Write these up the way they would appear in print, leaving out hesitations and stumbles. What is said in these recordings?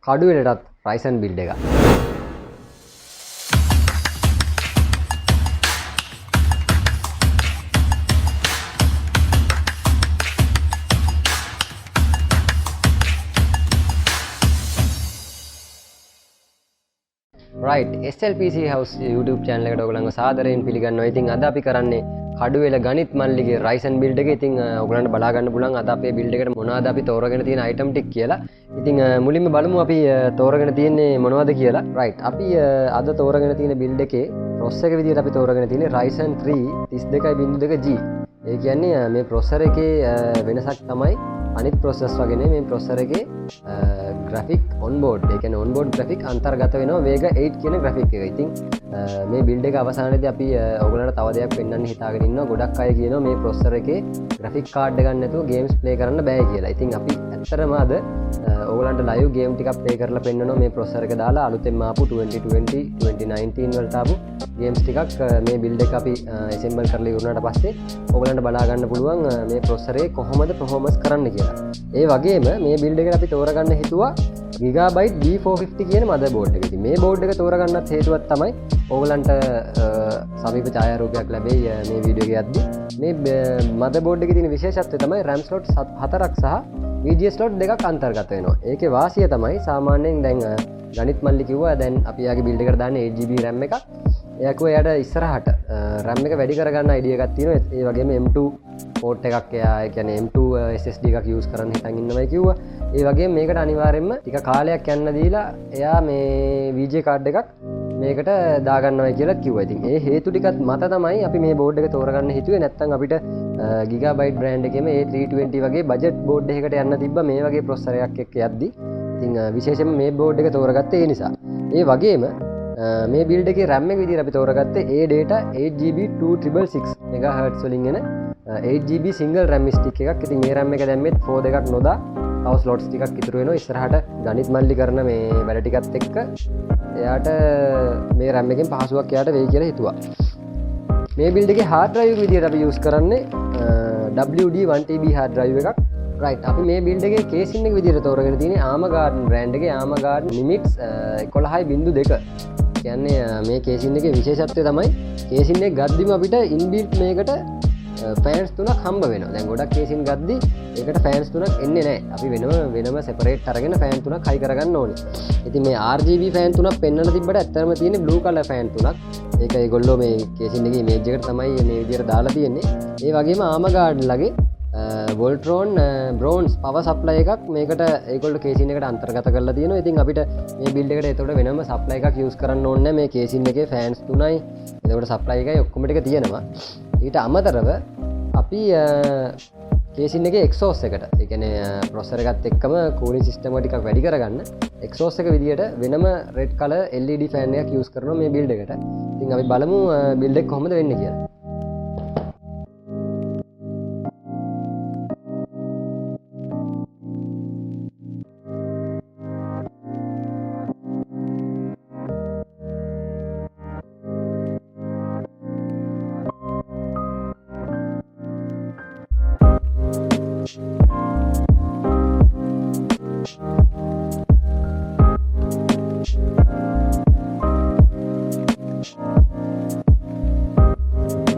කඩුවෙලටත් Ryzen build එක. right SLPC house YouTube channel එකට ඔයගොල්ලන්ව සාදරයෙන් පිළිගන්නවා. ඉතින් අද අපි කරන්නේ කඩුවෙල ගණිත් මල්ලිගේ Ryzen build එක. ඉතින් ඔයගොල්ලන්ට බලා ගන්න පුළුවන් අද අපේ build එකට මොනවද අපි තෝරගෙන තියෙන item ටික කියලා. ඉතින් මුලින්ම බලමු අපි තෝරගෙන තියෙන්නේ මොනවද කියලා. right අපි අද තෝරගෙන තියෙන build එකේ processor එක විදිහට අපි තෝරගෙන තියෙන්නේ Ryzen 3 32.2G. ඒ කියන්නේ මේ processor එකේ වෙනසක් තමයි අනිත් process වගේ නෙමෙයි මේ processor එකේ graphic onboard ඒ කියන්නේ onboard graphic අන්තර්ගත වෙනවා Vega 8 කියන graphic එක. ඉතින් මේ build එක අවසානයේදී අපි ඔයගොල්ලන්ට තව දෙයක් පෙන්වන්න හිතාගෙන ඉන්නවා. ගොඩක් අය කියනවා මේ processor එකේ graphic card එක ගන්න නැතුව games play කරන්න බෑ කියලා. ඉතින් අපි ඇත්තටම අද ඔයගොල්ලන්ට live game ටිකක් play කරලා පෙන්වනවා මේ processor එක දාලා අලුතෙන්ම ආපු 2020 2019 වලට ආපු games ටිකක් මේ build එක අපි assemble කරලා ඉවරනාට පස්සේ ඔයගොල්ලන්ට බලා ගන්න පුළුවන් මේ processor එකේ කොහොමද performance කරන්න කියලා. ඒ වගේම මේ build එකට අපි තෝරගන්න හිතුවා GIGABYTE B450 කියන motherboard එක. ඉතින් මේ board එක තෝරගන්නත් හේතුවක් තමයි ඕගලන්ට සමීප ඡායාරූපයක් ලැබෙයි මේ වීඩියෝ එක යද්දි. මේ motherboard එකේ තියෙන විශේෂත්වය තමයි RAM slot 4ක් සහ VGA slot 2ක් අන්තර්ගත වෙනවා. ඒකේ වාසිය තමයි සාමාන්‍යයෙන් දැන් ගණිත් මල්ලි කිව්වා දැන් අපි යාගේ build එකට දාන්නේ 8GB RAM එකක්. එයා කිව්වා එයාට ඉස්සරහට RAM එක වැඩි කරගන්න idea එකක් තියෙනවා. ඒ වගේම M2 port එකක් එයා ඒ කියන්නේ M2 SSD එකක් use කරන්න හිතන් ඉන්නවයි කිව්වා. ඒ වගේම මේකට අනිවාර්යයෙන්ම ටික කාලයක් යන්න දීලා එයා මේ VGA card එකක් මේකට දාගන්නවයි කියලා කිව්වා. ඉතින් ඒ හේතු ටිකත් මත තමයි අපි මේ board එක තෝරගන්න හිතුවේ. නැත්නම් අපිට GIGABYTE brand එකේම A320 වගේ budget board එකකට යන්න තිබ්බා මේ වගේ processor එකක් එක්ක යද්දි. ඉතින් විශේෂයෙන්ම මේ board එක තෝරගත්තේ ඒ නිසා. ඒ වගේම මේ build එකේ RAM එක විදිහට අපි තෝරගත්තේ ADATA 8GB 2666 MHz වලින් එන 8GB single RAM stick එකක්. ඉතින් මේ RAM එක දැම්මෙත් 4 දෙකක් නොදා තව slots ටිකක් ඉතුරු වෙනවා. ඉස්සරහට ගණිත් මල්ලි කරන මේ වැඩ ටිකත් එක්ක එයාට මේ RAM එකෙන් පහසුවක් එයාට වෙයි කියලා හිතුවා. මේ build එකේ hard drive එක විදිහට අපි use කරන්නේ WD 1TB hard drive එකක්. right අපි මේ build එකේ casing එක විදිහට තෝරගෙන තියෙන්නේ ARMAGGEDDON brand එකේ ARMAGGEDDON NIMITZ 11.2. කියන්නේ මේ casing එකේ විශේෂත්වය තමයි casing එක ගද්දිම අපිට inbuilt මේකට fans තුනක් හම්බ වෙනවා. දැන් ගොඩක් casing ගද්දි ඒකට fans තුනක් එන්නේ නැහැ. අපි වෙනම separate අරගෙන fan තුනක් high කරගන්න ඕනේ. ඉතින් මේ RGB fan තුනක් පෙන්වන්න තිබ්බට ඇත්තටම තියෙන්නේ blue color fan තුනක්. ඒක ඒගොල්ලෝ මේ casing එකේ image එකට තමයි මේ විදිහට දාලා තියෙන්නේ. ඒ වගේම ARMAGGEDDON ලගේ VOLTRON bronze power supply එකක් මේකට ඒගොල්ලෝ casing එකට අන්තර්ගත කරලා තියෙනවා. ඉතින් අපිට මේ build එකට ඒතකොට වෙනම supply එකක් use කරන්න ඕනේ නැහැ. මේ casing එකේ fans තුනයි එතකොට supply එකයි ඔක්කොම ටික තියෙනවා. ඊට අමතරව අපි casing එකේ exhaust එකට ඒ කියන්නේ processor එකත් එක්කම cooling system එක ටිකක් වැඩි කරගන්න exhaust එක විදියට වෙනම red color LED fan එකක් use කරනවා මේ build එකට. ඉතින් අපි බලමු build එක කොහොමද වෙන්නේ කියලා. right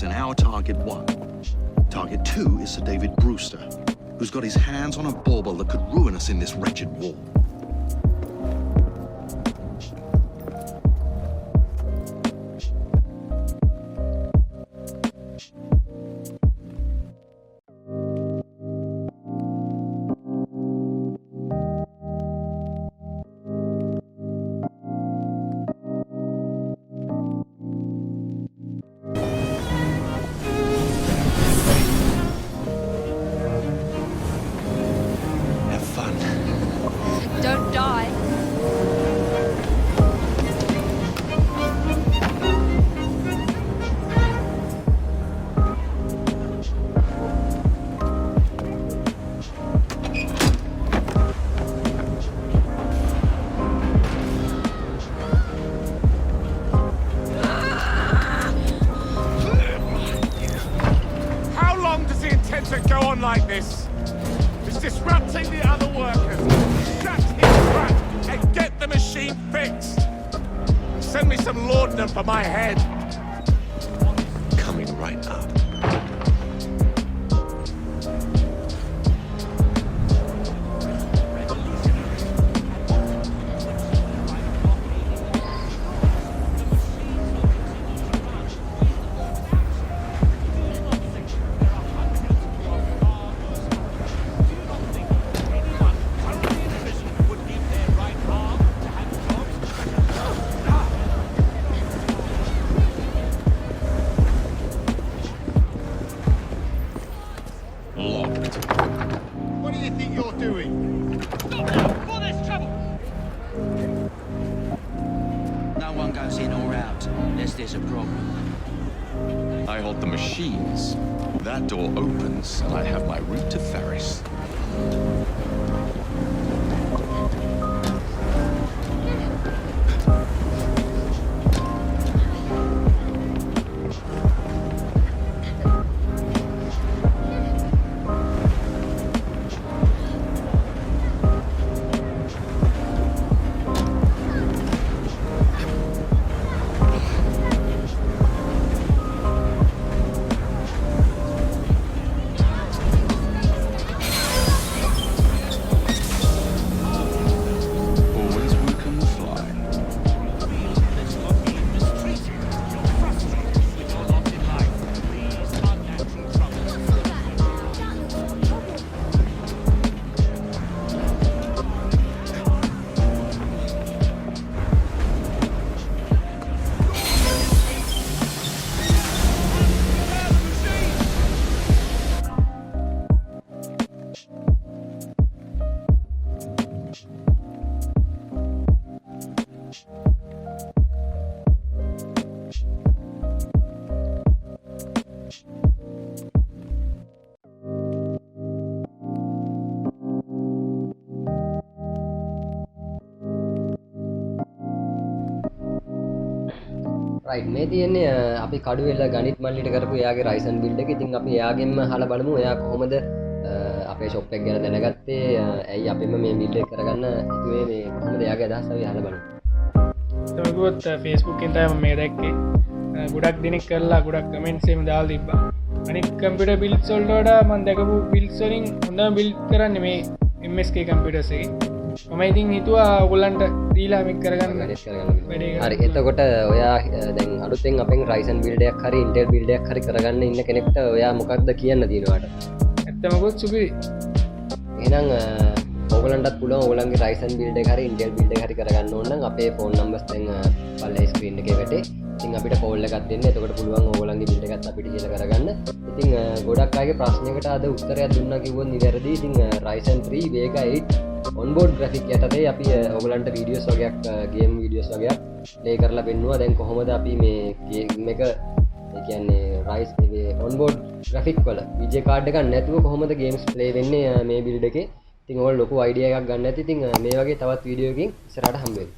And our target 1. Target 2 is Sir David Brewster, who's got his hands on a bauble that could ruin us in this wretched war. Like this. It's disrupting the other workers. Shut his trap and get the machine fixed. Send me some laudanum for my head. Coming right up. That door opens, and I have my route to Ferris. Right මේ තියෙන්නේ අපි කඩුවෙල ගණිත් මල්ලිට කරපු එයාගේ Ryzen build එක. ඉතින් අපි එයාගෙන්ම අහලා බලමු එයා කොහොමද අපේ shop එක ගැන දැනගත්තේ, ඇයි අපිම මේ build එක කරගන්න හිතුවේ, මේ කොහොමද එයාගේ අදහස් අපි අහලා බලමු. තමකුත් ෆේස්බුක් ඉන් තම මේ දැක්කේ ගොඩක් දෙනෙක් කරලා ගොඩක් කමෙන්ට්ස් එහෙම දාලා තිබ්බා. අනිත් කම්පියුටර් බිල්ඩ්ස් වලට වඩා මම දැකපු බිල්ඩ්ස් වලින් හොඳම බිල්ඩ් කරන්නේ මේ MSK කම්පියුටර්ස් එකේ. මම ඉතින් හිතුවා ඔයගොල්ලන්ට දීලා මේක කරගන්න වැඩේ. හරි, එතකොට ඔයා දැන් අලුතෙන් අපෙන් Ryzen build එකක් හරි Intel build එකක් හරි කරගන්න ඉන්න කෙනෙක්ට ඔයා මොකක්ද කියන්න තියෙනවාට? ඇත්තමකොත් සුපිරි. එහෙනම් ඔයගලන්ටත් පුළුවන් ඔයගලන්ගේ Ryzen build එක හරි Intel build එක හරි කරගන්න ඕන නම් අපේ phone numbers දැන් පල්ලේ screen එකේ වැටේ. ඉතින් අපිට call එකක් දෙන්න. එතකොට පුළුවන් ඔයගලන්ගේ build එකත් අපිට කියලා කරගන්න. ඉතින් ගොඩක් අයගේ ප්‍රශ්නයකට අද උත්තරයක් දුන්නා කිව්වොත් නිවැරදි. ඉතින් Ryzen 3 Vega 8 onboard graphic යටතේ අපි ඔයගලන්ට වීඩියෝස් වගේක් ගේම් වීඩියෝස් වගේක් ප්ලේ කරලා පෙන්නුවා. දැන් කොහොමද අපි මේ ගේම් එක ඒ කියන්නේ Ryzen onboard graphic වල VGA card එකක් නැතුව කොහොමද games play වෙන්නේ මේ build එකේ. ඉතින් ඔයාලා ලොකු idea එකක් ගන්න ඇති. ඉතින් මේ වගේ තවත් වීඩියෝ එකකින් ඉස්සරහට හම්බ වෙමු.